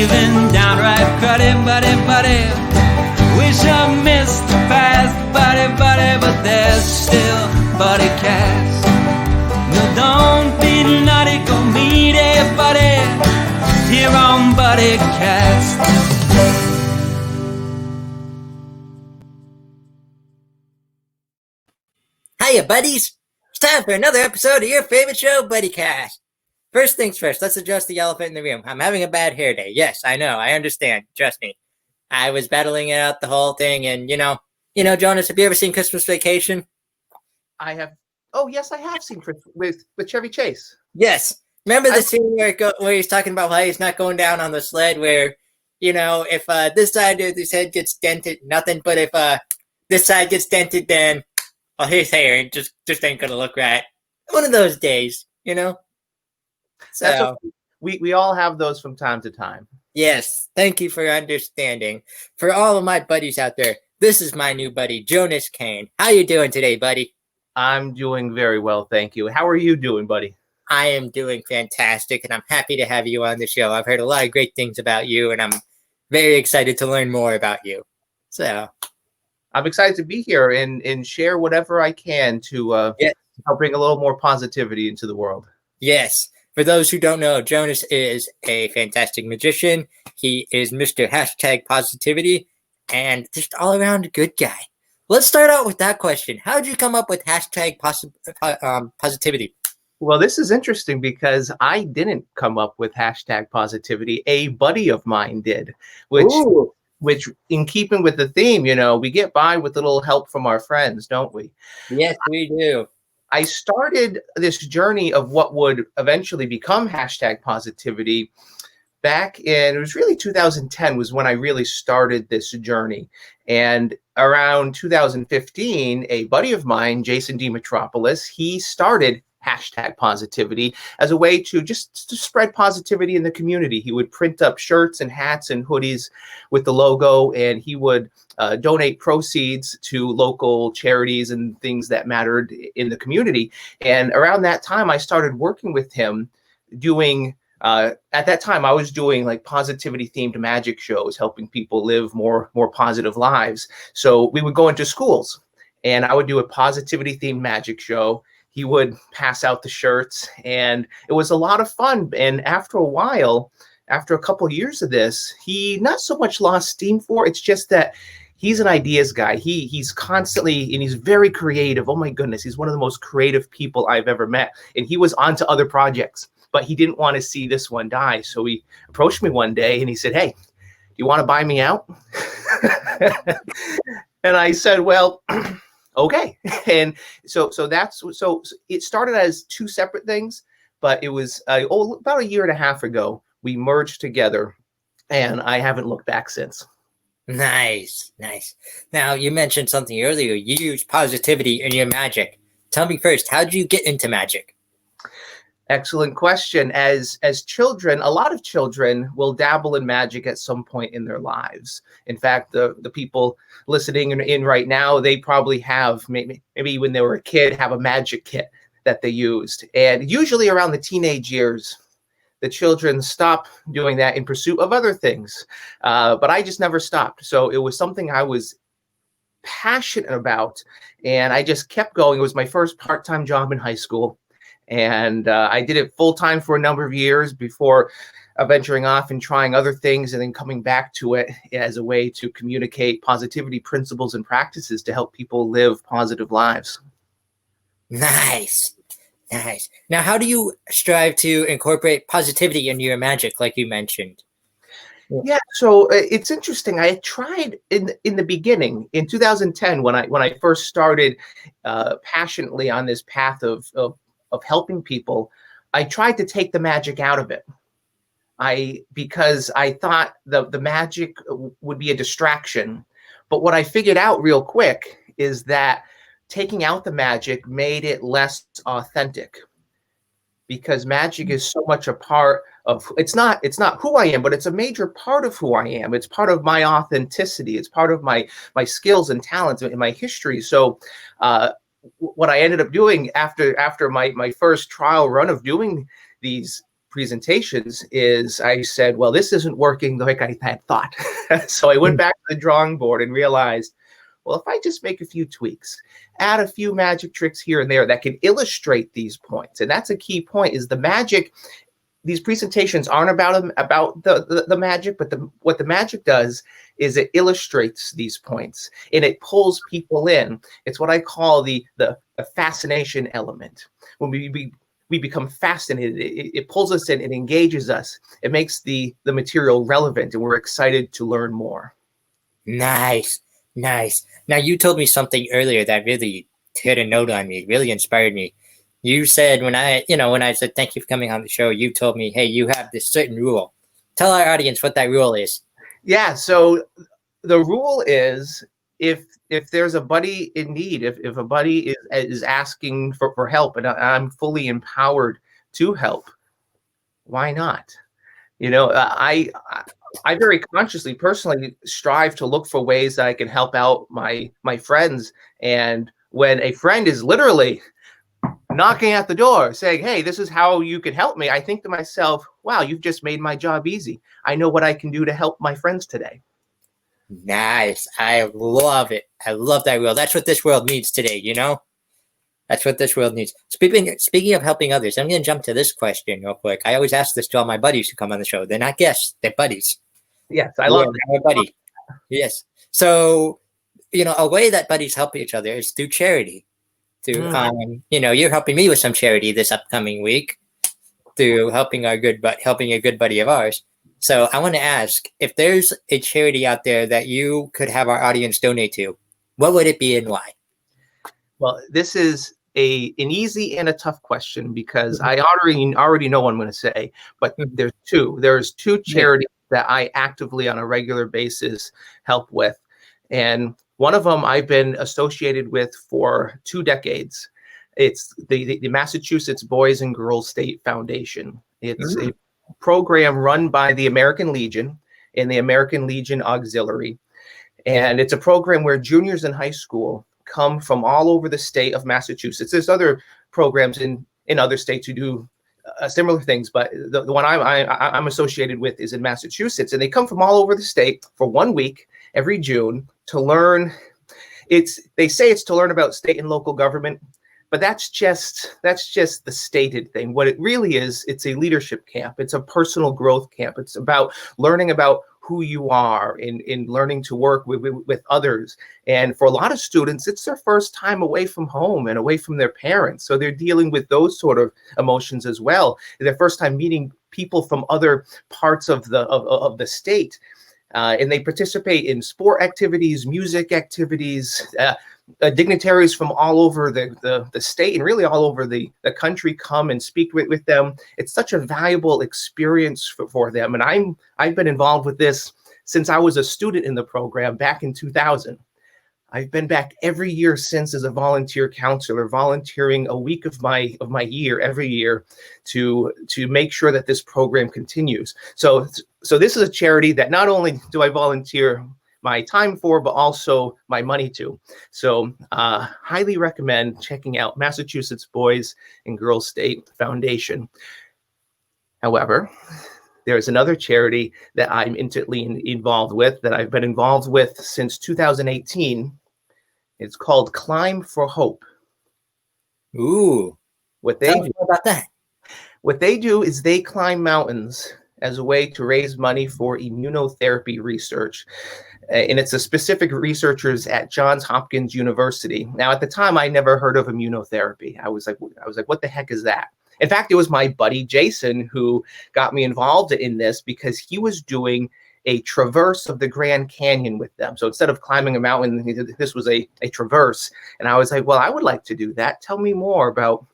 even downright cruddy, buddy. Wish I missed the past, buddy, but there's still Buddycast. No, don't be naughty, go meet a buddy here on Buddycast. Hiya, buddies! It's time for another episode of your favorite show, Buddycast. First things first, let's address the elephant in the room. I'm having a bad hair day. Yes, I know, I understand. Trust me. I was battling it out the whole thing, and you know, Jonas, have you ever seen Christmas Vacation? I have. Oh, yes, I have seen with Chevy Chase. Yes. Remember the scene where he's talking about how he's not going down on the sled where, if this side of his head gets dented, nothing, but if this side gets dented, then, well, his hair just ain't gonna look right. One of those days, So we all have those from time to time. Yes, thank you for understanding. For all of my buddies out there, this is my new buddy, Jonas Cain. How you doing today, buddy? I'm doing very well, thank you. How are you doing, buddy? I am doing fantastic, and I'm happy to have you on the show. I've heard a lot of great things about you, and I'm very excited to learn more about you. So, I'm excited to be here and share whatever I can to help bring a little more positivity into the world. Yes. For those who don't know, Jonas is a fantastic magician. He is Mr. #Positivity and just all around a good guy. Let's start out with that question. How did you come up with #Positivity? Well, this is interesting because I didn't come up with #Positivity. A buddy of mine did, which in keeping with the theme, we get by with a little help from our friends, don't we? Yes, we do. I started this journey of what would eventually become #Positivity back in, it was really 2010 was when I really started this journey. And around 2015, a buddy of mine, Jason Dimitropoulos, he started #Positivity as a way to just to spread positivity in the community. He would print up shirts and hats and hoodies with the logo, and he would donate proceeds to local charities and things that mattered in the community. And around that time, I started working with him doing, at that time, I was doing like positivity themed magic shows, helping people live more positive lives. So we would go into schools and I would do a positivity themed magic show. He would pass out the shirts, and it was a lot of fun. And after a while, after a couple of years of this, he not so much lost steam for it. It's just that he's an ideas guy. He's constantly, and he's very creative. Oh my goodness, he's one of the most creative people I've ever met. And he was on to other projects, but he didn't want to see this one die. So he approached me one day and he said, "Hey, do you want to buy me out?" And I said, "Well, okay." And so it started as two separate things, but it was about a year and a half ago, we merged together, and I haven't looked back since. Nice. Now, you mentioned something earlier. You use positivity in your magic. Tell me first, how did you get into magic? Excellent question. As children, a lot of children will dabble in magic at some point in their lives. In fact, the people listening in right now, they probably have, maybe when they were a kid, have a magic kit that they used. And usually around the teenage years, the children stop doing that in pursuit of other things. But I just never stopped. So it was something I was passionate about, and I just kept going. It was my first part-time job in high school. And I did it full-time for a number of years before venturing off and trying other things and then coming back to it as a way to communicate positivity principles and practices to help people live positive lives. Nice. Now, how do you strive to incorporate positivity into your magic, like you mentioned? Yeah, so it's interesting. I tried in the beginning, in 2010, when I first started passionately on this path of helping people, I tried to take the magic out of it. Because I thought the magic would be a distraction. But what I figured out real quick is that taking out the magic made it less authentic, because magic is so much a part of, it's not who I am, but it's a major part of who I am. It's part of my authenticity. It's part of my skills and talents and my history. So what I ended up doing after my first trial run of doing these presentations is I said, well, this isn't working like I had thought. So I went back to the drawing board and realized, well, if I just make a few tweaks, add a few magic tricks here and there that can illustrate these points. And that's a key point, is the magic. These presentations aren't about the magic, but what the magic does is it illustrates these points and it pulls people in. It's what I call the fascination element. When we become fascinated, it pulls us in, it engages us, it makes the material relevant, and we're excited to learn more. Nice. Now, you told me something earlier that really hit a note on me, really inspired me. You said when I said thank you for coming on the show, you told me, hey, you have this certain rule. Tell our audience what that rule is. Yeah, so the rule is, if there's a buddy in need, if a buddy is asking for help, and I'm fully empowered to help, why not? I very consciously, personally strive to look for ways that I can help out my friends. And when a friend is literally knocking at the door saying, hey, this is how you can help me, I think to myself, wow, you've just made my job easy. I know what I can do to help my friends today. Nice. I love it. I love that rule. That's what this world needs today, That's what this world needs. Speaking of helping others, I'm going to jump to this question real quick. I always ask this to all my buddies who come on the show. They're not guests, they're buddies. Yes, I love it. My buddy. Yes. So, a way that buddies help each other is through charity. You're helping me with some charity this upcoming week through helping a good buddy of ours. So I want to ask, if there's a charity out there that you could have our audience donate to, what would it be and why? Well, this is an easy and a tough question, because I already know what I'm going to say, but there's two. There's two charities that I actively on a regular basis help with. And one of them I've been associated with for 2 decades. It's the Massachusetts Boys and Girls State Foundation. It's a program run by the American Legion and the American Legion Auxiliary. And it's a program where juniors in high school come from all over the state of Massachusetts. There's other programs in other states who do similar things, but the one I'm associated with is in Massachusetts, and they come from all over the state for 1 week every June to learn. They say it's to learn about state and local government, but that's just the stated thing. What it really is, it's a leadership camp. It's a personal growth camp. It's about learning about who you are in learning to work with others. And for a lot of students, it's their first time away from home and away from their parents. So they're dealing with those sort of emotions as well. Their first time meeting people from other parts of the state. And they participate in sport activities, music activities. Dignitaries from all over the state and really all over the country come and speak with them. It's such a valuable experience for them. And I've been involved with this since I was a student in the program back in 2000. I've been back every year since as a volunteer counselor, volunteering a week of my year every year to make sure that this program continues. So this is a charity that not only do I volunteer my time for, but also my money to. So highly recommend checking out Massachusetts Boys and Girls State Foundation. However, there's another charity that I'm intimately involved with, that I've been involved with since 2018. It's called Climb for Hope. Ooh, tell me more about that. What they do is they climb mountains as a way to raise money for immunotherapy research. And it's a specific researchers at Johns Hopkins University. Now, at the time, I never heard of immunotherapy. I was like, what the heck is that? In fact, it was my buddy Jason who got me involved in this, because he was doing a traverse of the Grand Canyon with them. So instead of climbing a mountain, this was a traverse. And I was like, well, I would like to do that. Tell me more about,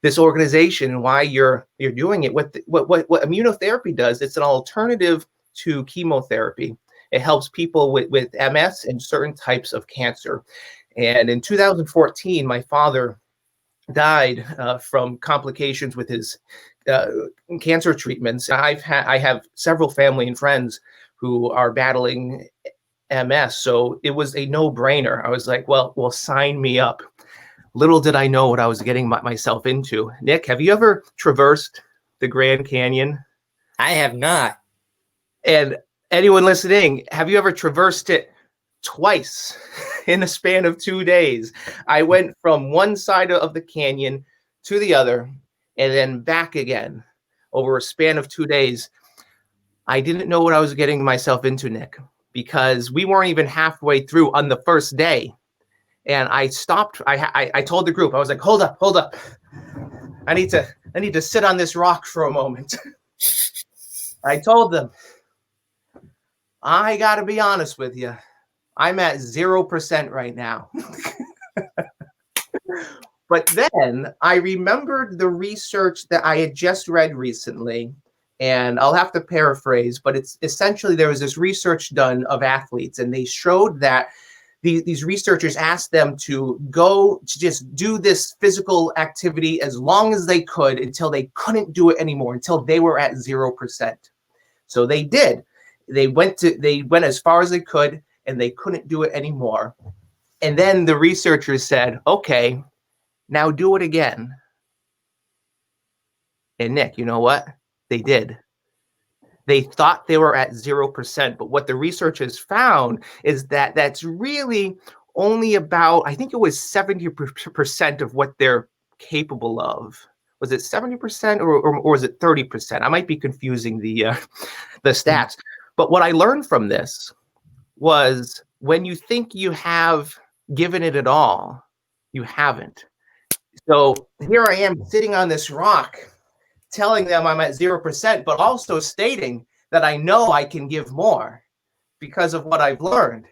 this organization and why you're doing it. What immunotherapy does, it's an alternative to chemotherapy. It helps people with MS and certain types of cancer. And in 2014, my father died from complications with his cancer treatments. I have several family and friends who are battling MS, so it was a no-brainer. I was like, well, sign me up. Little did I know what I was getting myself into. Nick, have you ever traversed the Grand Canyon? I have not. And anyone listening, have you ever traversed it twice in a span of 2 days? I went from one side of the canyon to the other and then back again over a span of 2 days. I didn't know what I was getting myself into, Nick, because we weren't even halfway through on the first day. And I stopped. I told the group, I was like, hold up. I need to sit on this rock for a moment. I told them, I got to be honest with you. I'm at 0% right now. But then I remembered the research that I had just read recently, and I'll have to paraphrase, but it's essentially there was this research done of athletes, and they showed that these researchers asked them to go to just do this physical activity as long as they could until they couldn't do it anymore, until they were at 0%. So they did. They went as far as they could, and they couldn't do it anymore. And then the researchers said, okay, now do it again. And Nick, you know what? They did. They thought they were at 0%, but what the researchers found is that that's really only about, I think it was 70% of what they're capable of. Was it 70% or was it 30%? I might be confusing the stats. But what I learned from this was when you think you have given it all, you haven't. So here I am sitting on this rock, telling them I'm at 0%, but also stating that I know I can give more because of what I've learned.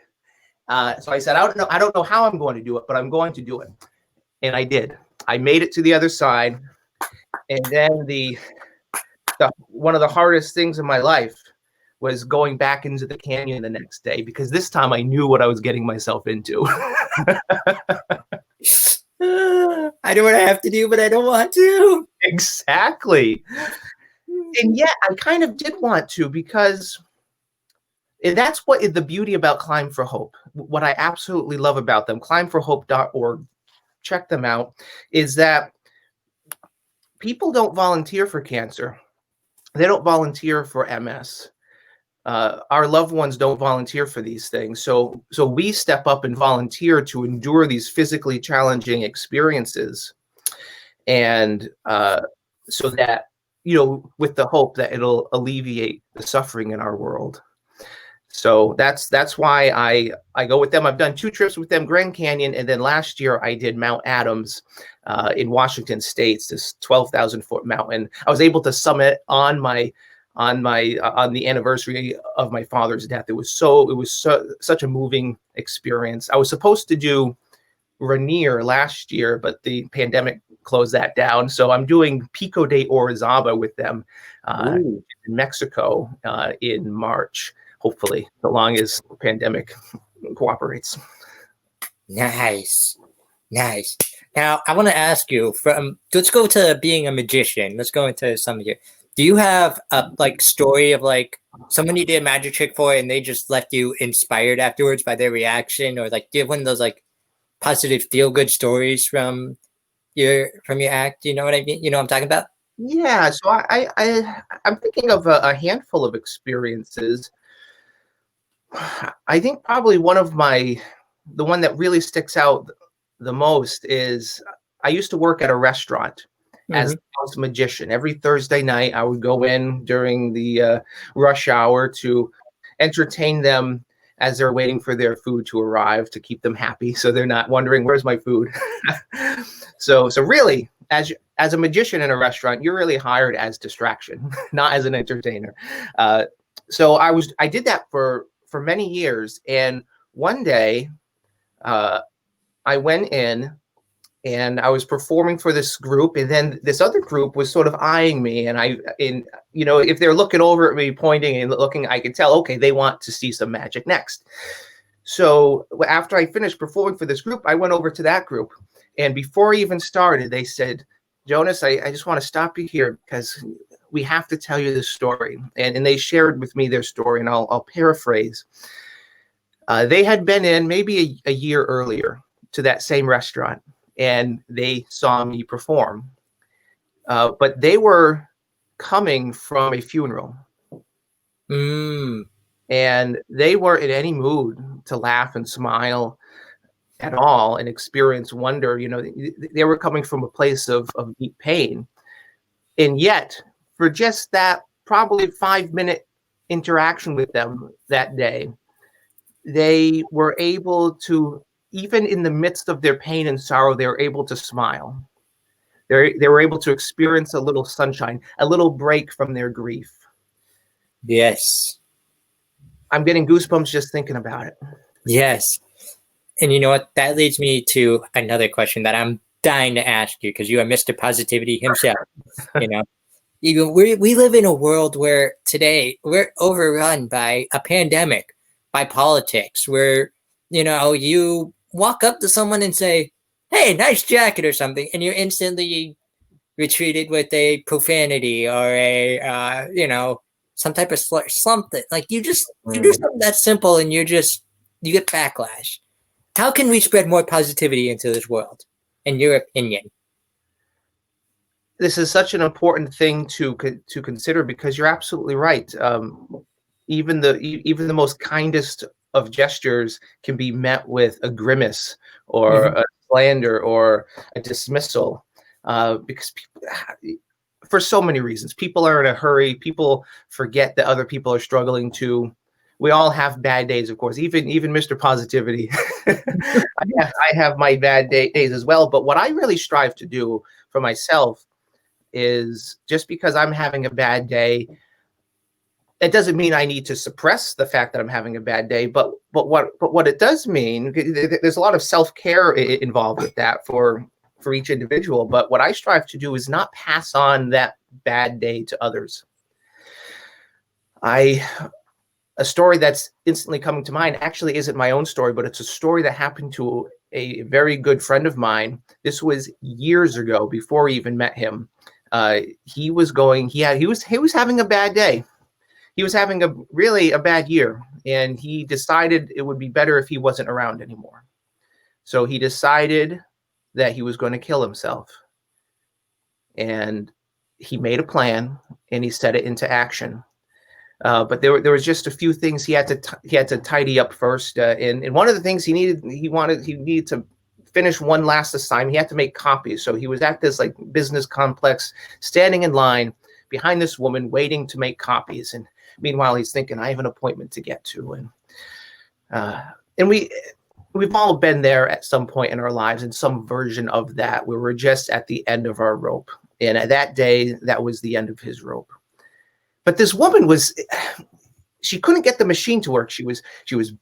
So I said, I don't know how I'm going to do it, but I'm going to do it. And I did. I made it to the other side. And then the one of the hardest things in my life was going back into the canyon the next day, because this time I knew what I was getting myself into. I know what I have to do, but I don't want to. Exactly. And yet I kind of did want to, because that's what is the beauty about Climb for Hope. What I absolutely love about them, climbforhope.org, check them out, is that people don't volunteer for cancer. They don't volunteer for MS. Our loved ones don't volunteer for these things. So we step up and volunteer to endure these physically challenging experiences. And so that, with the hope that it'll alleviate the suffering in our world. So that's why I go with them. I've done 2 trips with them, Grand Canyon, and then last year I did Mount Adams in Washington State, this 12,000-foot mountain. I was able to summit on the anniversary of my father's death. It was such a moving experience. I was supposed to do Rainier last year, but the pandemic closed that down. So I'm doing Pico de Orizaba with them in Mexico in March, hopefully, so long as the pandemic cooperates. Nice. Now, I want to ask you, let's go to being a magician. Let's go into some of your. Do you have a story of someone you did a magic trick for and they just left you inspired afterwards by their reaction, or do you have one of those positive feel good stories from your act? You know what I mean? You know what I'm talking about? Yeah. So I'm thinking of a handful of experiences. I think probably the one that really sticks out the most is I used to work at a restaurant as a house magician. Every Thursday night, I would go in during the rush hour to entertain them as they're waiting for their food to arrive, to keep them happy, so they're not wondering, where's my food? So really, as a magician in a restaurant, you're really hired as distraction, not as an entertainer. So I did that for many years, and one day I went in and I was performing for this group, and then this other group was sort of eyeing me, and if they're looking over at me, pointing and looking, I could tell, okay, they want to see some magic next. So after I finished performing for this group, I went over to that group, and before I even started, they said, Jonas, I just want to stop you here because we have to tell you this story. And they shared with me their story, and I'll paraphrase. They had been in maybe a year earlier to that same restaurant, and they saw me perform. But they were coming from a funeral. Mm. And they weren't in any mood to laugh and smile at all and experience wonder. They were coming from a place of deep pain. And yet, for just that probably 5-minute interaction with them that day, they were able to, even in the midst of their pain and sorrow, they were able to smile. They were able to experience a little sunshine, a little break from their grief. Yes. I'm getting goosebumps just thinking about it. Yes. And you know what? That leads me to another question that I'm dying to ask you, because you are Mr. Positivity himself. We live in a world where today we're overrun by a pandemic, by politics, where, you walk up to someone and say, "Hey, nice jacket," or something, and you're instantly retreated with a profanity or a, some type of something. Like you do something that simple and you get backlash. How can we spread more positivity into this world, in your opinion? This is such an important thing to consider, because you're absolutely right. Even the most kindest of gestures can be met with a grimace or a slander or a dismissal, because people, for so many reasons, people are in a hurry. People forget that other people are struggling too. We all have bad days, of course. Even Mr. Positivity, I have my bad days as well. But what I really strive to do for myself is, just because I'm having a bad day, it doesn't mean I need to suppress the fact that I'm having a bad day. But what it does mean, there's a lot of self-care involved with that for each individual. But what I strive to do is not pass on that bad day to others. A story that's instantly coming to mind actually isn't my own story, but it's a story that happened to a very good friend of mine. This was years ago, before I even met him. He was having a bad day. He was having a bad year, and he decided it would be better if he wasn't around anymore. So he decided that he was going to kill himself. And he made a plan and he set it into action. But there was just a few things he had to tidy up first. And one of the things he needed to finish one last assignment. He had to make copies. So he was at this like business complex, standing in line behind this woman, waiting to make copies. And meanwhile, he's thinking, I have an appointment to get to. And we've all been there at some point in our lives, in some version of that, where we're just at the end of our rope. And at that day, that was the end of his rope. But this woman she couldn't get the machine to work. She was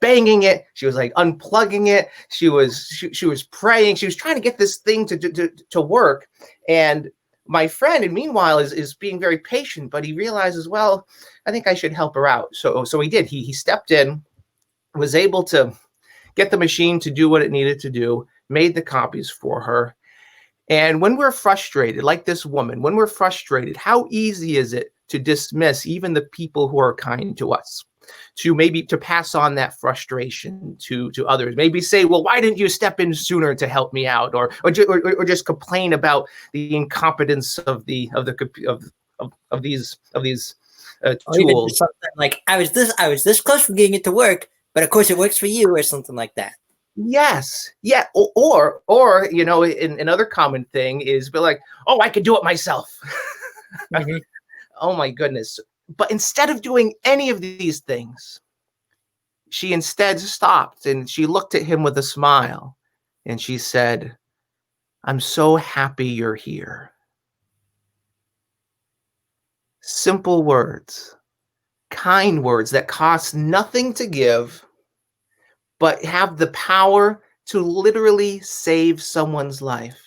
banging it. She was like unplugging it. She was praying. She was trying to get this thing to work. And my friend, and meanwhile, is being very patient, but he realizes, well, I think I should help her out. So he did. He stepped in, was able to get the machine to do what it needed to do, made the copies for her. And when we're frustrated, like this woman, when we're frustrated, how easy is it to dismiss even the people who are kind to us, to pass on that frustration to others, maybe say, well, why didn't you step in sooner to help me out, or just complain about the incompetence of these tools. Something like, I was this close from getting it to work, but of course it works for you, or something like that. Yes. Yeah. Or another common thing is be like, oh, I could do it myself. Mm-hmm. Oh my goodness. But instead of doing any of these things, she instead stopped and she looked at him with a smile and she said, I'm so happy you're here. Simple words, kind words that cost nothing to give, but have the power to literally save someone's life.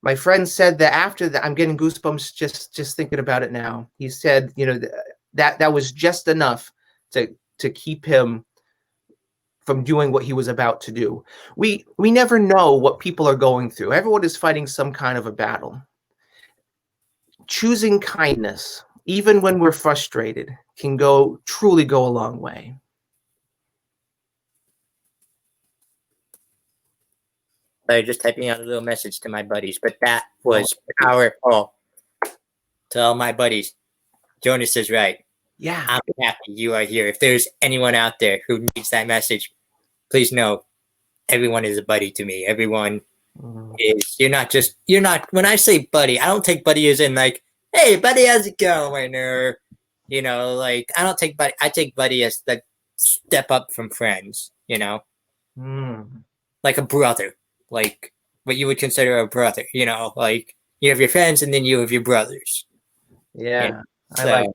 My friend said that after that, I'm getting goosebumps just thinking about it now. He said, that was just enough to keep him from doing what he was about to do. We never know what people are going through. Everyone is fighting some kind of a battle. Choosing kindness, even when we're frustrated, can truly go a long way. I was just typing out a little message to my buddies, but that was powerful. To all my buddies, Jonas is right. Yeah. I'm happy you are here. If there's anyone out there who needs that message, please know everyone is a buddy to me. Everyone is, you're not, when I say buddy, I don't take buddy as in like, hey, buddy, how's it going? Or, like, I don't take buddy, I take buddy as the step up from friends, like a brother, like what you would consider a brother, like you have your friends and then you have your brothers. Yeah. So, I like.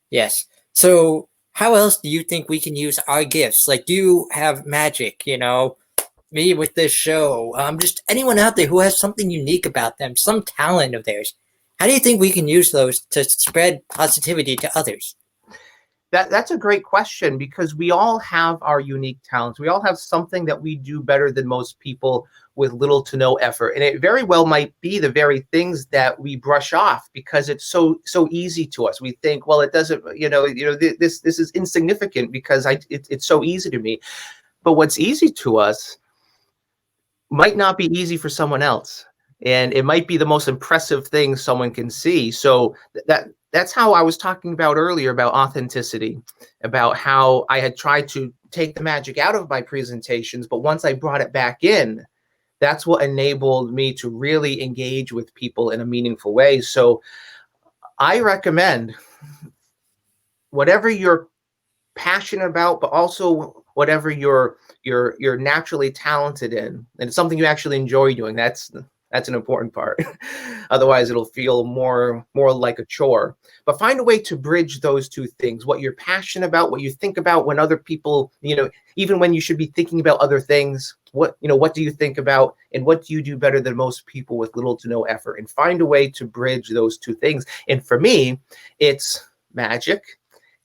Yes. So how else do you think we can use our gifts? Like, do you have magic, me with this show, just anyone out there who has something unique about them, some talent of theirs. How do you think we can use those to spread positivity to others? That's a great question, because we all have our unique talents. We all have something that we do better than most people with little to no effort. And it very well might be the very things that we brush off because it's so easy to us. We think, well, it doesn't, this is insignificant because it's so easy to me. But what's easy to us might not be easy for someone else. And it might be the most impressive thing someone can see. So that's how I was talking about earlier about authenticity, about how I had tried to take the magic out of my presentations. But once I brought it back in, that's what enabled me to really engage with people in a meaningful way. So I recommend whatever you're passionate about, but also whatever you're naturally talented in, and it's something you actually enjoy doing. That's an important part. Otherwise, it'll feel more like a chore. But find a way to bridge those two things: what you're passionate about, what you think about when other people, even when you should be thinking about other things. What do you think about, and what do you do better than most people with little to no effort? And find a way to bridge those two things. And for me, it's magic,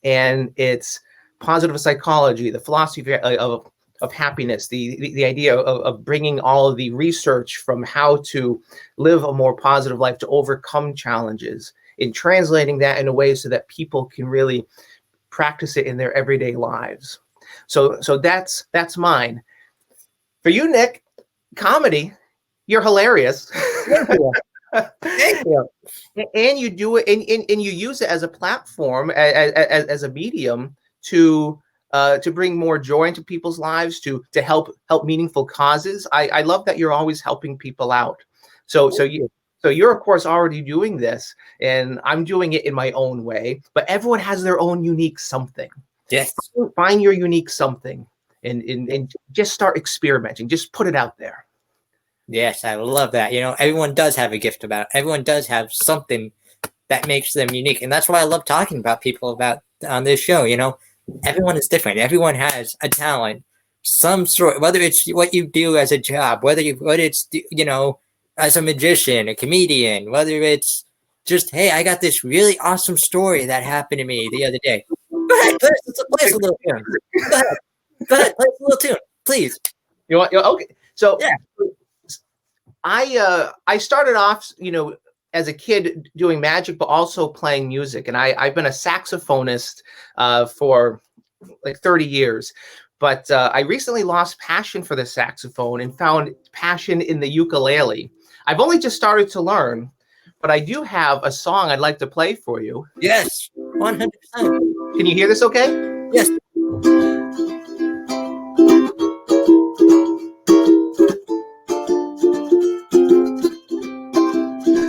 and it's positive psychology, the philosophy of happiness, the idea of bringing all of the research from how to live a more positive life, to overcome challenges, in translating that in a way so that people can really practice it in their everyday lives. So that's mine. For you, Nick, comedy, you're hilarious. Thank you. And you do it, and you use it as a platform, as a medium to bring more joy into people's lives, to help meaningful causes. I love that you're always helping people out. So you're of course already doing this, and I'm doing it in my own way. But everyone has their own unique something. Yes. Find your unique something, and just start experimenting. Just put it out there. Yes, I love that. Everyone does have a gift about it. Everyone does have something that makes them unique, and that's why I love talking about people about on this show. Everyone is different. Everyone has a talent, some sort, whether it's what you do as a job, whether it's, as a magician, a comedian, whether it's just, hey, I got this really awesome story that happened to me the other day. Go ahead, play us a little tune. Go ahead, play us a little tune, please. You want? Okay. So yeah. I started off, as a kid doing magic, but also playing music. And I've been a saxophonist for like 30 years. But I recently lost passion for the saxophone and found passion in the ukulele. I've only just started to learn, but I do have a song I'd like to play for you. Yes, 100%. Can you hear this okay? Yes.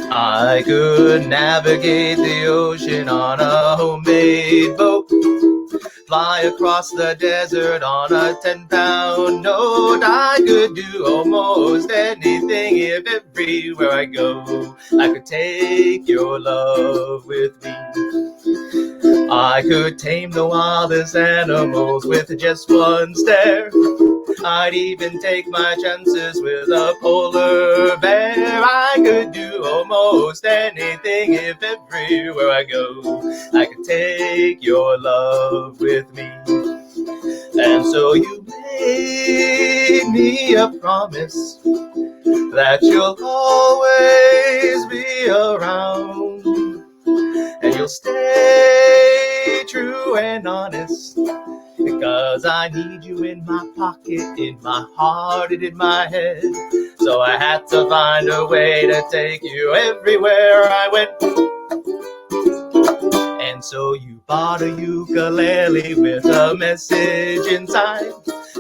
I could navigate the ocean on a homemade boat, fly across the desert on a 10-pound note. I could do almost anything if everywhere I go I could take your love with me. I could tame the wildest animals with just one stare. I'd even take my chances with a polar bear. I could do almost anything if everywhere I go I could take your love with me. And so you made me a promise that you'll always be around, and you'll stay true and honest, because I need you in my pocket, in my heart, and in my head. So I had to find a way to take you everywhere I went. And so you bought a ukulele with a message inside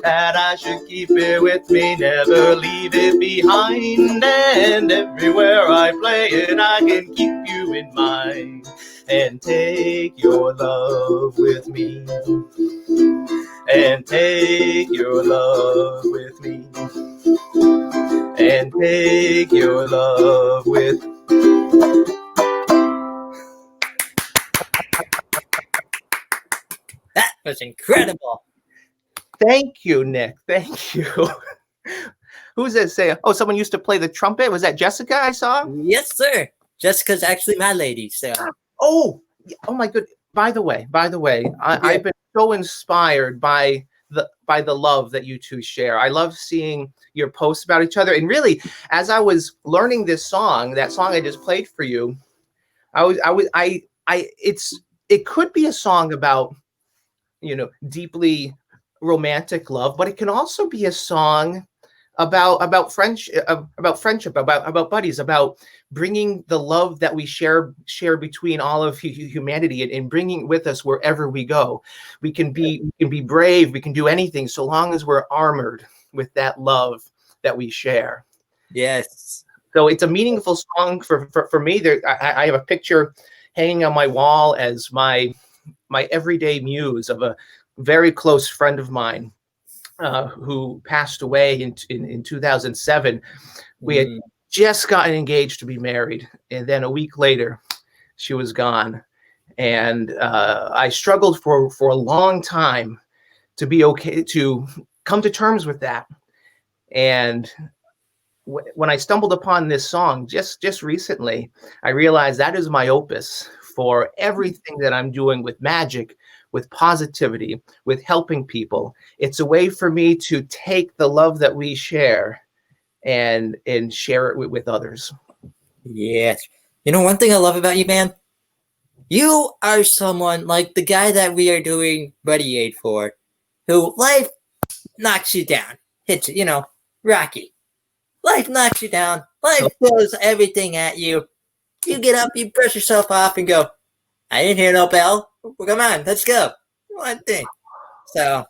that I should keep it with me, never leave it behind. And everywhere I play it, I can keep you in mind and take your love with me. And take your love with me. And take your love with me. That was incredible. Thank you, Nick. Thank you. Who's that saying? Oh, someone used to play the trumpet. Was that Jessica I saw? Yes, sir. Jessica's actually my lady, so. Oh my good. By the way, I've been so inspired by the love that you two share. I love seeing your posts about each other. And really, as I was learning this song, that song I just played for you, it could be a song about, deeply romantic love, but it can also be a song about friendship, about buddies, about bringing the love that we share between all of humanity and bringing with us wherever we go. We can be brave. We can do anything so long as we're armored with that love that we share. Yes. So it's a meaningful song for me. I have a picture hanging on my wall as my everyday muse of a very close friend of mine who passed away in 2007. We had just gotten engaged to be married, and then a week later, she was gone. And I struggled for a long time to be okay, to come to terms with that. And when I stumbled upon this song just recently, I realized that is my opus for everything that I'm doing with magic, with positivity, with helping people. It's a way for me to take the love that we share and share it with others. Yes. One thing I love about you, man, you are someone like the guy that we are doing Buddy Aid for, who life knocks you down, hits you, Rocky. Life knocks you down. Life throws everything at you. You get up, you brush yourself off and go, I didn't hear no bell. Well, come on, let's go. One thing. So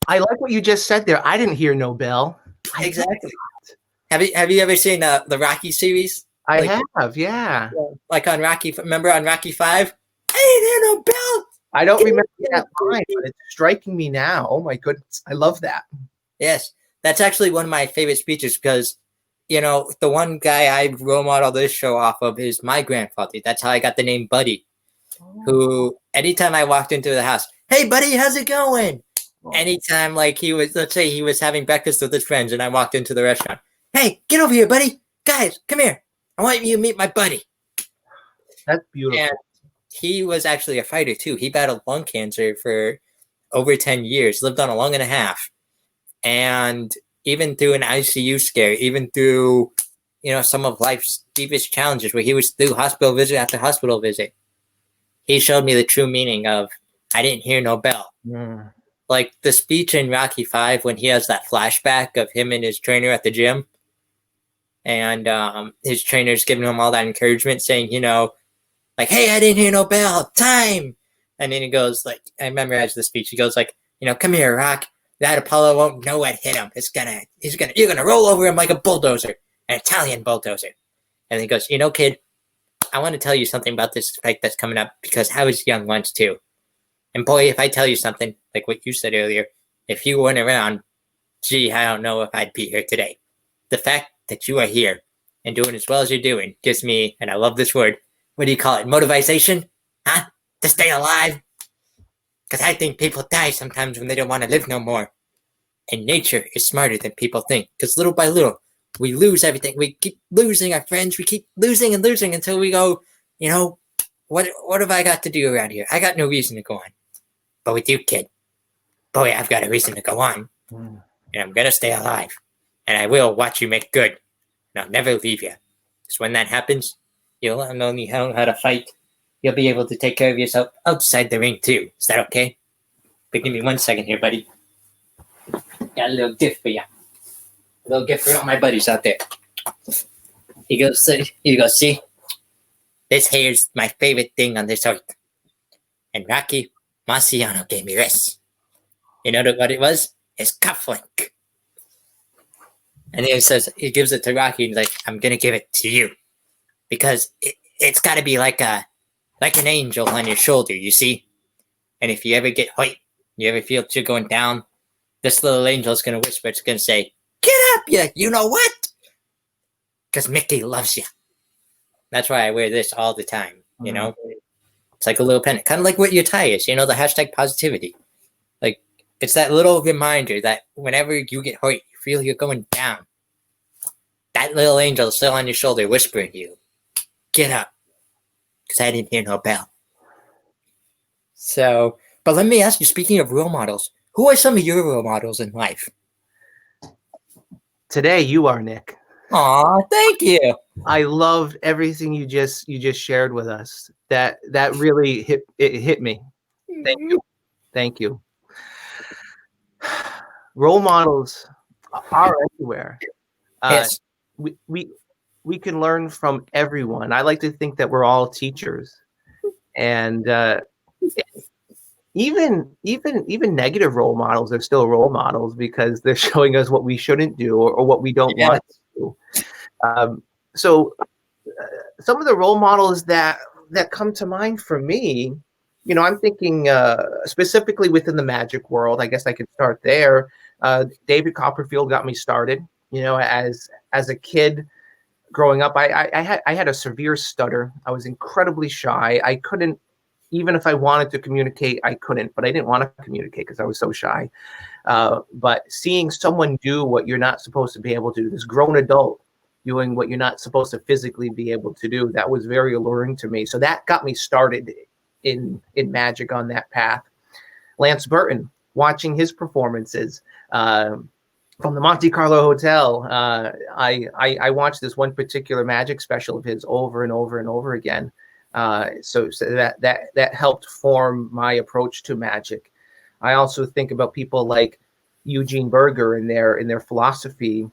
I like what you just said there. I didn't hear no bell. Exactly. Have you ever seen the Rocky series? I have, yeah. Like on Rocky, remember on Rocky 5? I didn't hear no bell. I don't remember that line, but it's striking me now. Oh my goodness, I love that. Yes, that's actually one of my favorite speeches because, the one guy I role model this show off of is my grandfather. That's how I got the name Buddy. Who, anytime I walked into the house, hey buddy, how's it going? Anytime, like let's say he was having breakfast with his friends and I walked into the restaurant, hey, get over here, buddy. Guys, come here. I want you to meet my buddy. That's beautiful. And he was actually a fighter too. He battled lung cancer for over 10 years, lived on a lung and a half. And even through an ICU scare, even through, some of life's deepest challenges where he was through hospital visit after hospital visit, he showed me the true meaning of I didn't hear no bell. Mm. Like the speech in Rocky 5 when he has that flashback of him and his trainer at the gym. And his trainer's giving him all that encouragement saying, like, hey, I didn't hear no bell. Time. And then he goes like, I memorized the speech. He goes like, come here, Rock. That Apollo won't know what hit him. You're going to roll over him like a bulldozer, an Italian bulldozer. And he goes, kid, I want to tell you something about this fight that's coming up because I was young once too. And boy, if I tell you something, like what you said earlier, if you weren't around, gee, I don't know if I'd be here today. The fact that you are here and doing as well as you're doing gives me, and I love this word, what do you call it, motivation? Huh? To stay alive? Because I think people die sometimes when they don't want to live no more. And nature is smarter than people think because little by little, we lose everything. We keep losing our friends. We keep losing and losing until we go, what have I got to do around here? I got no reason to go on. But with you, kid, boy, I've got a reason to go on. And I'm going to stay alive. And I will watch you make good. And I'll never leave you. Because when that happens, you'll not only know how to fight, you'll be able to take care of yourself outside the ring too. Is that okay? But give me 1 second here, buddy. Got a little gift for you. A little gift for all my buddies out there. He goes, see, this hair's my favorite thing on this earth. And Rocky Marciano gave me this. You know what it was? His cufflink. And he gives it to Rocky, and he's like, I'm going to give it to you. Because it's got to be like an angel on your shoulder, you see? And if you ever get hurt, you ever feel you're going down, this little angel's going to whisper, it's going to say, get up, you know what? Because Mickey loves you. That's why I wear this all the time, you know? It's like a little pen, kind of like what your tie is, the hashtag positivity. Like, it's that little reminder that whenever you get hurt, you feel you're going down, that little angel is still on your shoulder whispering to you, get up. Because I didn't hear no bell. So, but let me ask you, speaking of role models, who are some of your role models in life? Today, you are, Nick. Aw, thank you. I loved everything you just shared with us. That really hit me. Thank you. Role models are everywhere. Yes. We can learn from everyone. I like to think that we're all teachers, and even negative role models are still role models because they're showing us what we shouldn't do or what we don't want to do. So some of the role models that come to mind for me, I'm thinking specifically within the magic world. I guess I could start there. David Copperfield got me started. As a kid growing up, I had a severe stutter. I was incredibly shy. I couldn't, even if I wanted to communicate, I couldn't. But I didn't want to communicate because I was so shy. But seeing someone do what you're not supposed to be able to do, this grown adult doing what you're not supposed to physically be able to do, that was very alluring to me. So that got me started in magic on that path. Lance Burton, watching his performances from the Monte Carlo Hotel, I watched this one particular magic special of his over and over and over again. So that helped form my approach to magic. I also think about people like Eugene Berger and their philosophy,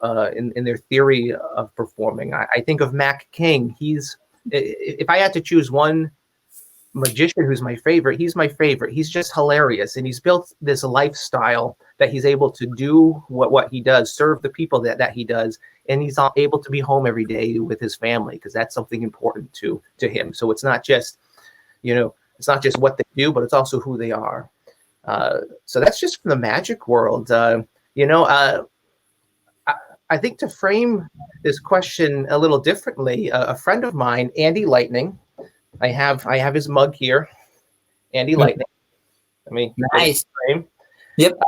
in their theory of performing. I think of Mac King. If I had to choose one magician who's my favorite, he's my favorite. He's just hilarious, and he's built this lifestyle that he's able to do what he does, serve the people that he does, and he's able to be home every day with his family because that's something important to him. So it's not just what they do, but it's also who they are. So that's just from the magic world. I think to frame this question a little differently, a friend of mine, Andy Lightning, I have his mug here, Andy Lightning. Nice. Frame. Yep.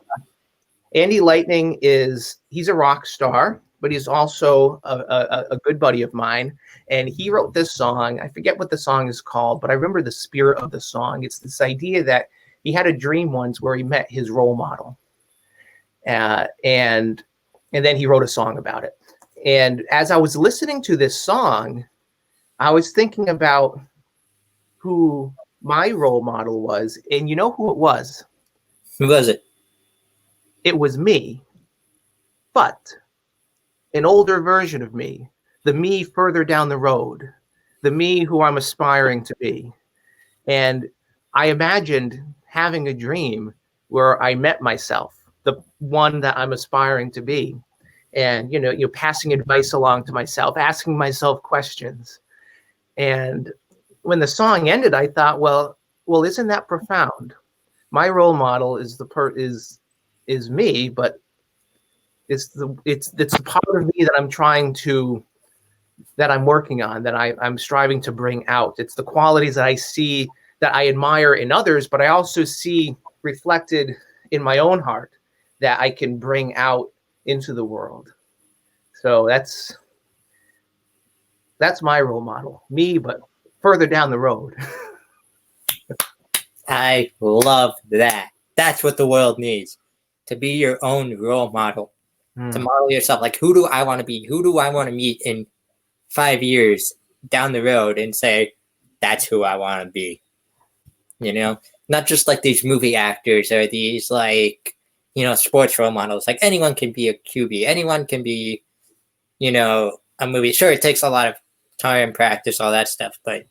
Andy Lightning he's a rock star, but he's also a good buddy of mine. And he wrote this song. I forget what the song is called, but I remember the spirit of the song. It's this idea that he had a dream once where he met his role model. And then he wrote a song about it. And as I was listening to this song, I was thinking about who my role model was. And you know who it was? Who was it? It was me, but an older version of me, the me further down the road, the me who I'm aspiring to be. And I imagined having a dream where I met myself, the one that I'm aspiring to be. And, you're passing advice along to myself, asking myself questions. And when the song ended, I thought, well, isn't that profound? My role model is me, but it's the part of me that I'm working on, that I'm striving to bring out. It's the qualities that I see, that I admire in others, but I also see reflected in my own heart that I can bring out into the world. So that's my role model, me, but further down the road. I love that. That's what the world needs. To be your own role model. To model yourself. Like, who do I want to be? Who do I want to meet in 5 years down the road and say, that's who I want to be? Not just like these movie actors or these sports role models. Like, anyone can be a QB. Anyone can be, a movie. Sure, it takes a lot of time, practice, all that stuff. But,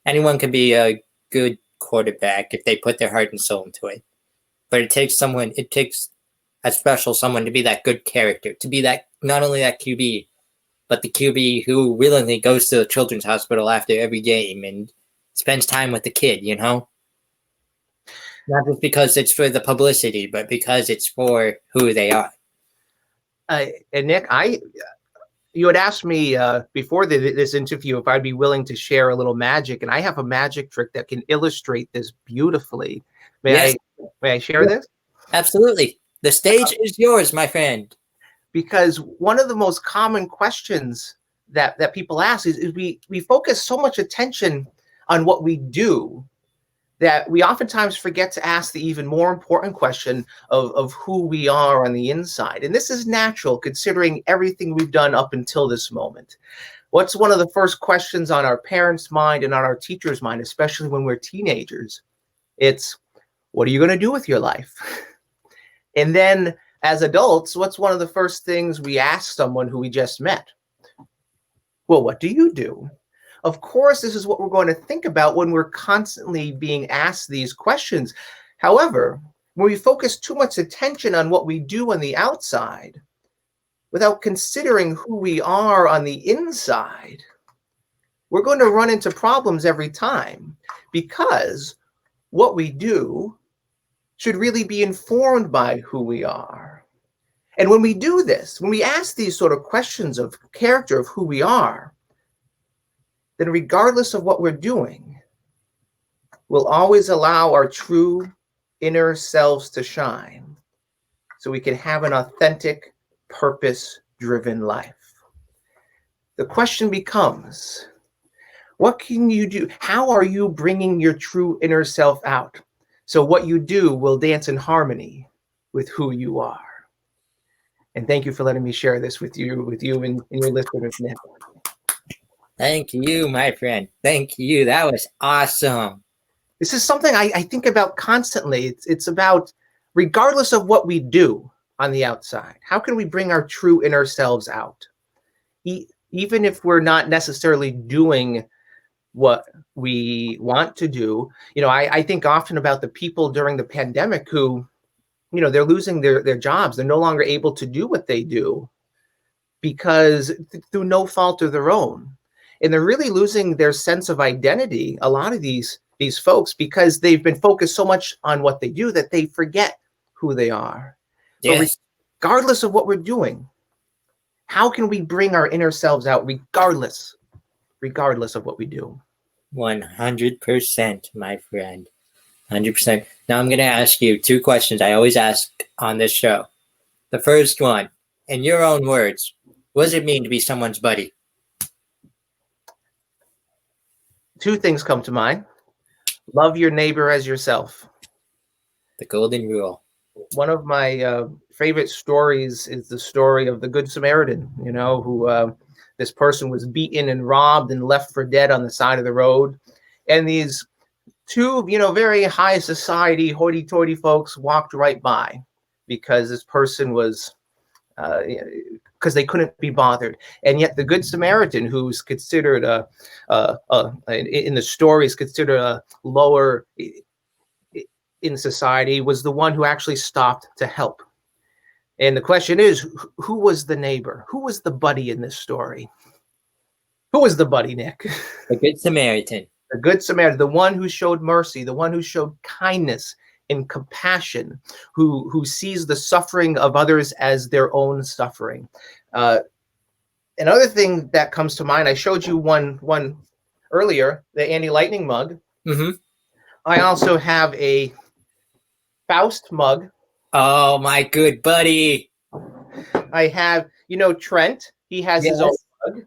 anyone can be a good quarterback if they put their heart and soul into it. But it takes a special someone to be that good character, to be that, not only that QB, but the QB who willingly goes to the children's hospital after every game and spends time with the kid, you know? Not just because it's for the publicity, but because it's for who they are. And Nick, you had asked me before this interview if I'd be willing to share a little magic, and I have a magic trick that can illustrate this beautifully. May I share this? Absolutely. The stage is yours, my friend. Because one of the most common questions that people ask is we focus so much attention on what we do that we oftentimes forget to ask the even more important question of who we are on the inside. And this is natural considering everything we've done up until this moment. What's one of the first questions on our parents' mind and on our teachers' mind, especially when we're teenagers? It's, what are you going to do with your life? And then as adults, what's one of the first things we ask someone who we just met? Well, what do you do? Of course, this is what we're going to think about when we're constantly being asked these questions. However, when we focus too much attention on what we do on the outside, without considering who we are on the inside, we're going to run into problems every time, because what we do should really be informed by who we are. And when we do this, when we ask these sort of questions of character, of who we are, then regardless of what we're doing, we'll always allow our true inner selves to shine so we can have an authentic, purpose-driven life. The question becomes, what can you do? How are you bringing your true inner self out? So what you do will dance in harmony with who you are. And thank you for letting me share this with you and your listeners now. Thank you, my friend. Thank you. That was awesome. This is something I think about constantly. It's about, regardless of what we do on the outside, how can we bring our true inner selves out? Even if we're not necessarily doing what we want to do. I think often about the people during the pandemic who, they're losing their jobs. They're no longer able to do what they do because through no fault of their own. And they're really losing their sense of identity, a lot of these folks, because they've been focused so much on what they do that they forget who they are. Yes. But regardless of what we're doing, how can we bring our inner selves out regardless of what we do? 100%, my friend. 100%. Now I'm going to ask you 2 questions I always ask on this show. The first one, in your own words, what does it mean to be someone's buddy? 2 things come to mind. Love your neighbor as yourself. The golden rule. One of my favorite stories is the story of the Good Samaritan, who this person was beaten and robbed and left for dead on the side of the road. And these 2, very high society, hoity-toity folks walked right by because this person was, because they couldn't be bothered. And yet the Good Samaritan, who's considered in the story is considered a lower in society, was the one who actually stopped to help. And the question is, who was the neighbor? Who was the buddy in this story? Who was the buddy, Nick? The Good Samaritan. The Good Samaritan, the one who showed mercy, the one who showed kindness and compassion, who sees the suffering of others as their own suffering. Another thing that comes to mind, I showed you one earlier, the Andy Lightning mug. Mm-hmm. I also have a Faust mug. Oh, my good buddy. I have, Trent. He has his own mug.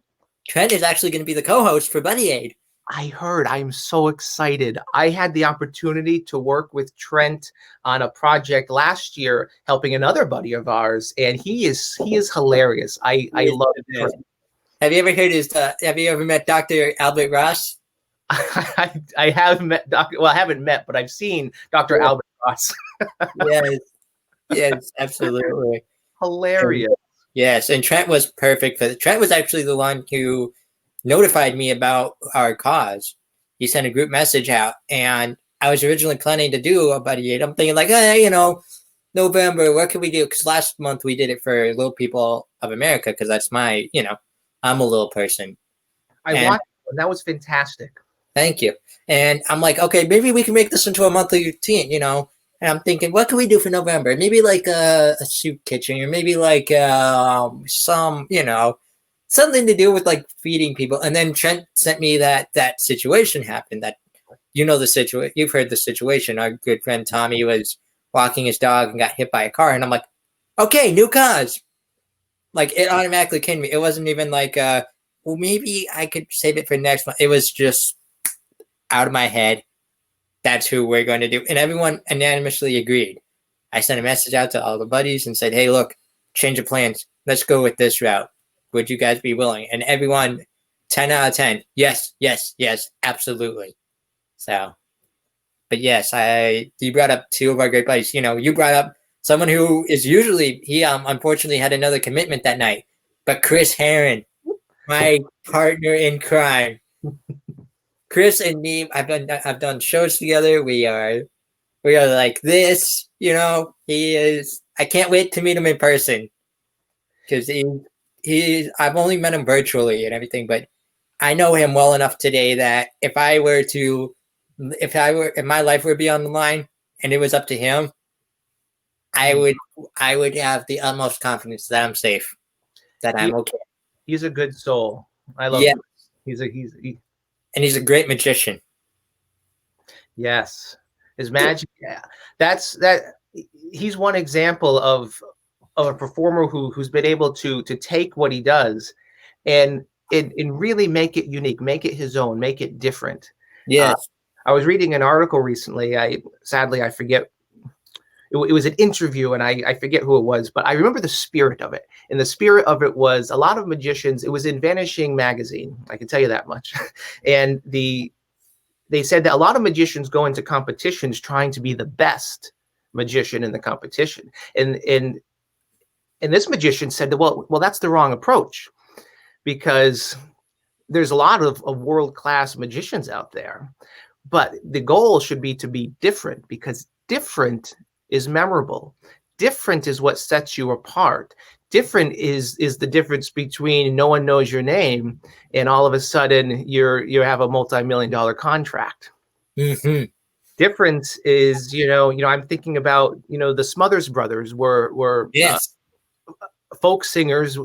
Trent is actually going to be the co-host for Buddy Aide. I heard. I'm so excited. I had the opportunity to work with Trent on a project last year, helping another buddy of ours, and he is hilarious. I love Trent. Have you ever met Dr. Albert Ross? I have met Dr. Well, I haven't met, but I've seen Dr. Albert Ross. Yes, absolutely. Hilarious. Yes, and Trent was perfect for it. Trent was actually the one who notified me about our cause. he sent a group message out, and I was originally planning to do a buddy aid. I'm thinking like, hey, you know, November, what can we do? Because last month we did it for Little People of America, because that's my, you know, I'm a little person. I watched it, and that was fantastic. Thank you. And I'm like, okay, maybe we can make this into a monthly routine, you know. And I'm thinking, what can we do for November? Maybe like a soup kitchen, or maybe like some, you know, something to do with like feeding people. And then Trent sent me that situation happened. That, you know, the situation. You've heard the situation. Our good friend Tommy was walking his dog and got hit by a car. And I'm like, okay, new cause. Like, it automatically came to me. It wasn't even like, well, maybe I could save it for next month. It was just out of my head. That's who we're going to do. And everyone unanimously agreed. I sent a message out to all the buddies and said, hey, look, change of plans. Let's go with this route. Would you guys be willing? And everyone, 10 out of 10. Yes, yes, yes, absolutely. So, but yes, you brought up two of our great buddies. You know, you brought up someone who is usually, he unfortunately had another commitment that night. But Chris Heron, my partner in crime. Chris and me, I've done shows together. We are like this, you know. He is. I can't wait to meet him in person, because I've only met him virtually and everything, but I know him well enough today that if my life were to be on the line and it was up to him, I would have the utmost confidence that I'm safe, that I'm okay. He's a good soul. I love him. And he's a great magician. Yes, his magic. Yeah, he's one example of a performer who's been able to take what he does and really make it unique, make it his own, make it different. Yes. I was reading an article recently. Sadly I forget. It was an interview, and I forget who it was, but I remember the spirit of it. And the spirit of it was a lot of magicians. It was in Vanishing magazine. I can tell you that much. And they said that a lot of magicians go into competitions trying to be the best magician in the competition. And this magician said that, well, that's the wrong approach, because there's a lot of world-class magicians out there, but the goal should be to be different, because different is memorable. Different is what sets you apart. Different is the difference between no one knows your name and all of a sudden you have a multi-million-dollar contract. Mm-hmm. Difference is, you know, I'm thinking about, you know, the Smothers Brothers were yes. Folk singers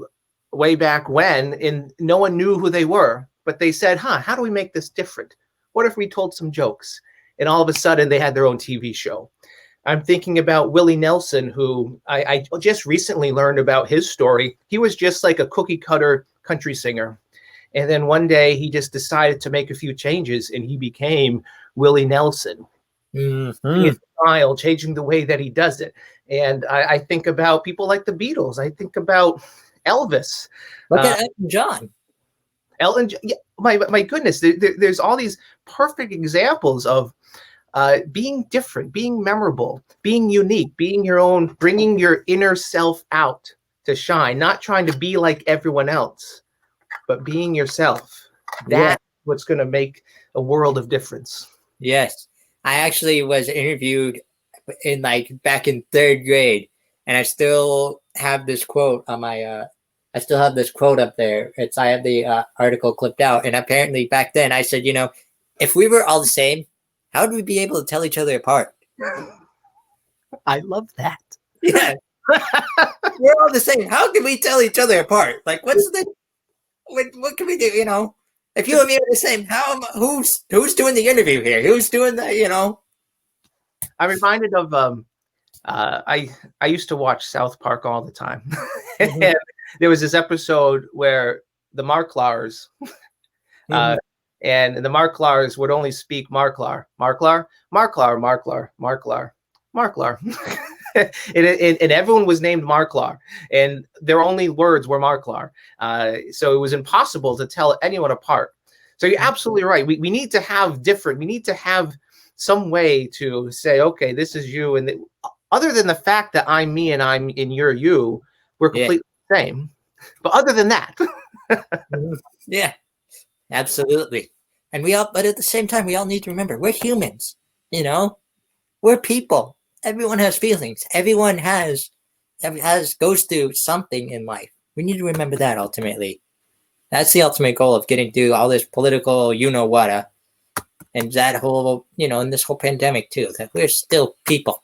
way back when, and no one knew who they were, but they said, how do we make this different? What if we told some jokes? And all of a sudden they had their own TV show. I'm thinking about Willie Nelson, who I just recently learned about his story. He was just like a cookie cutter country singer. And then one day he just decided to make a few changes, and he became Willie Nelson. Mm-hmm. His style, changing the way that he does it. And I think about people like the Beatles. I think about Elvis. Look at Elton John. Elton, yeah, my goodness, there's all these perfect examples of being different, being memorable, being unique, being your own, bringing your inner self out to shine, not trying to be like everyone else, but being yourself. That's what's going to make a world of difference. Yes. I actually was interviewed in back in 3rd grade, and I still have this quote on my, I still have this quote up there. I have the article clipped out, and apparently back then I said, you know, if we were all the same, how would we be able to tell each other apart? I love that. Yeah. We're all the same. How can we tell each other apart? Like, what can we do? You know, if you and me are the same, who's doing the interview here? Who's doing the, you know? I'm reminded of, I used to watch South Park all the time. Mm-hmm. And there was this episode where the Marklars, Mm-hmm. and the Marklars would only speak Marklar. And everyone was named Marklar, and their only words were Marklar. So it was impossible to tell anyone apart. So you're absolutely right. We need to have different. We need to have some way to say, okay, this is you. And other than the fact that I'm me and I'm in you're you, we're completely the same. But other than that. Yeah, absolutely. And but at the same time, we all need to remember we're humans, we're people. Everyone has feelings. Everyone goes through something in life. We need to remember that ultimately. That's the ultimate goal of getting through all this political, and that whole, and this whole pandemic too, that we're still people.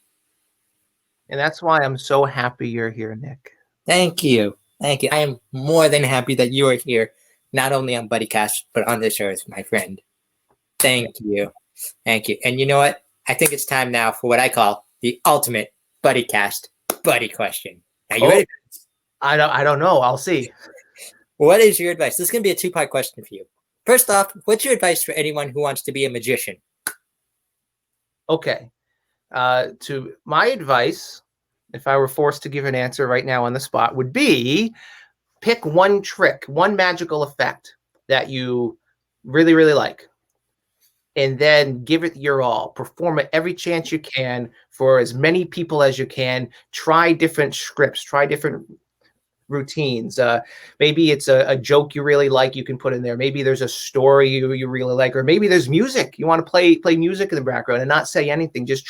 And that's why I'm so happy you're here, Nick. Thank you. Thank you. I am more than happy that you are here, not only on Buddycast, but on this earth, my friend. Thank you. Thank you. And you know what? I think it's time now for what I call the ultimate Buddycast buddy question. Are you ready? I don't know. I'll see. What is your advice? This is going to be a two-part question for you. First off, what's your advice for anyone who wants to be a magician? Okay. To my advice, if I were forced to give an answer right now on the spot, would be pick one trick, one magical effect that you really, really like, and then give it your all. Perform it every chance you can for as many people as you can. Try different scripts, try different routines. Maybe it's a joke you really like, you can put in there. Maybe there's a story you really like, or maybe there's music. You want to play music in the background and not say anything. Just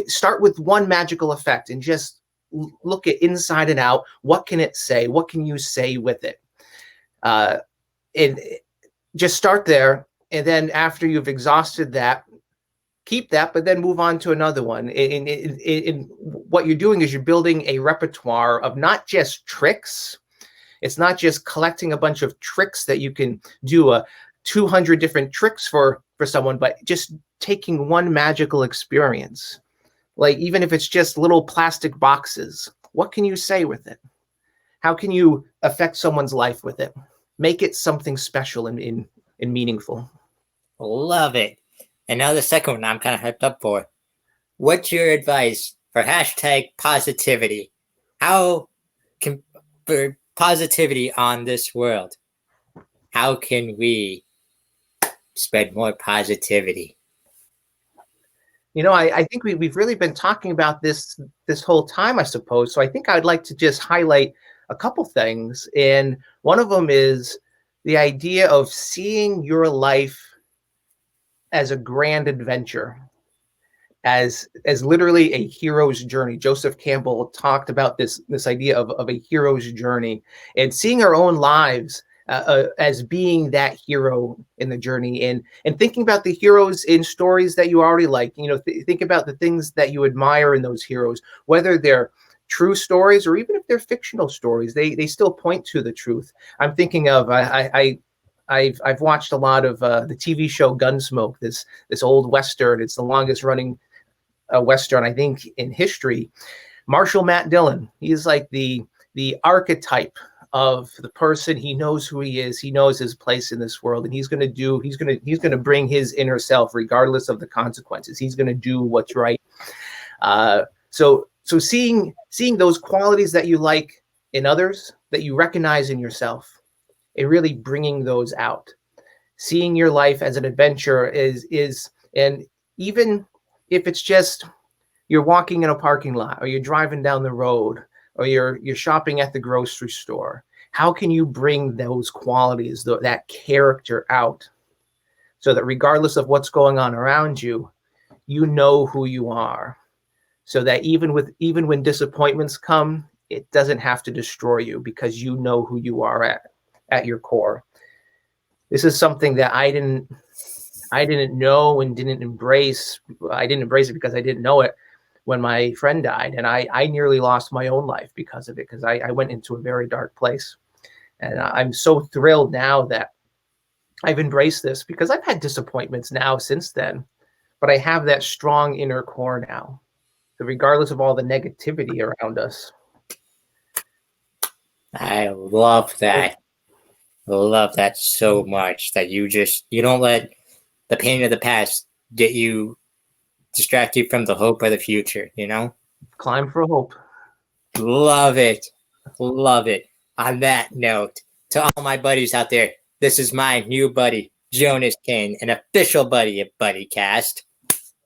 start with one magical effect and just look at inside and out. What can it say? What can you say with it? And just start there. And then after you've exhausted that, keep that, but then move on to another one. In what you're doing is you're building a repertoire of not just tricks. It's not just collecting a bunch of tricks that you can do 200 different tricks for someone, but just taking one magical experience. Like, even if it's just little plastic boxes, what can you say with it? How can you affect someone's life with it? Make it something special and meaningful. Love it. And now the second one I'm kind of hyped up for. What's your advice for #positivity? For positivity on this world? How can we spread more positivity? I think we've really been talking about this whole time, I suppose. So I think I'd like to just highlight a couple things. And one of them is the idea of seeing your life as a grand adventure, as literally a hero's journey. Joseph Campbell talked about this idea of a hero's journey, and seeing our own lives as being that hero in the journey, and thinking about the heroes in stories that you already like. Think about the things that you admire in those heroes, whether they're true stories or even if they're fictional stories. They still point to the truth. I'm thinking of I've watched a lot of the TV show Gunsmoke, this old Western. It's the longest running Western, I think, in history. Marshal Matt Dillon, he's like the archetype of the person. He knows who he is. He knows his place in this world, and he's going to bring his inner self regardless of the consequences. He's going to do what's right. So seeing those qualities that you like in others, that you recognize in yourself, and really bringing those out. Seeing your life as an adventure is, and even if it's just you're walking in a parking lot, or you're driving down the road, or you're shopping at the grocery store, how can you bring those qualities, that character out, so that regardless of what's going on around you, you know who you are, so that even when disappointments come, it doesn't have to destroy you, because you know who you are at your core. This is something that I didn't know and didn't embrace. I didn't embrace it because I didn't know it when my friend died, and I nearly lost my own life because of it, because I went into a very dark place. And I'm so thrilled now that I've embraced this, because I've had disappointments now since then, but I have that strong inner core now, so regardless of all the negativity around us. I love that. Love that so much, that you don't let the pain of the past distract you from the hope of the future, Climb for hope. Love it. Love it. On that note, to all my buddies out there, this is my new buddy, Jonas Cain, an official buddy of Buddycast.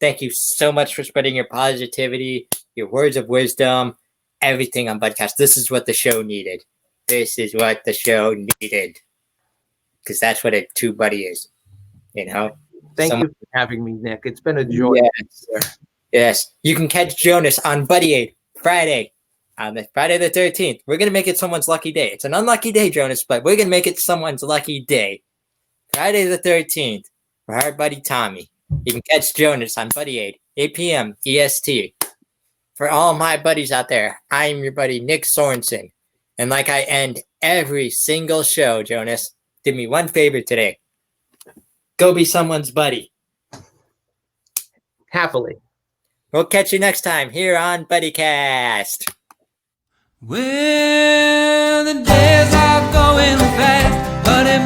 Thank you so much for spreading your positivity, your words of wisdom, everything on Buddycast. This is what the show needed. This is what the show needed. Because that's what a two buddy is. You know. Thank you for having me, Nick. It's been a joy. Yes. Yes. You can catch Jonas on Buddy Aide Friday. On the Friday the 13th. We're gonna make it someone's lucky day. It's an unlucky day, Jonas, but we're gonna make it someone's lucky day. Friday the 13th for our buddy Tommy. You can catch Jonas on Buddy Aide, 8 p.m. EST. For all my buddies out there, I'm your buddy Nick Sorensen. And like I end every single show, Jonas, do me one favor today. Go be someone's buddy. Happily. We'll catch you next time here on Buddycast. Well, the days are going fast, buddy,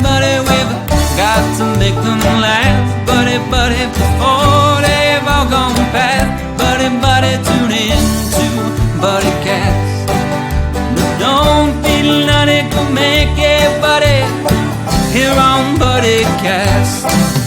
we've got to make them last, buddy, before they've all gone past, buddy, tune in to Buddycast. No, don't be nutty, go make it, buddy, here on Buddycast.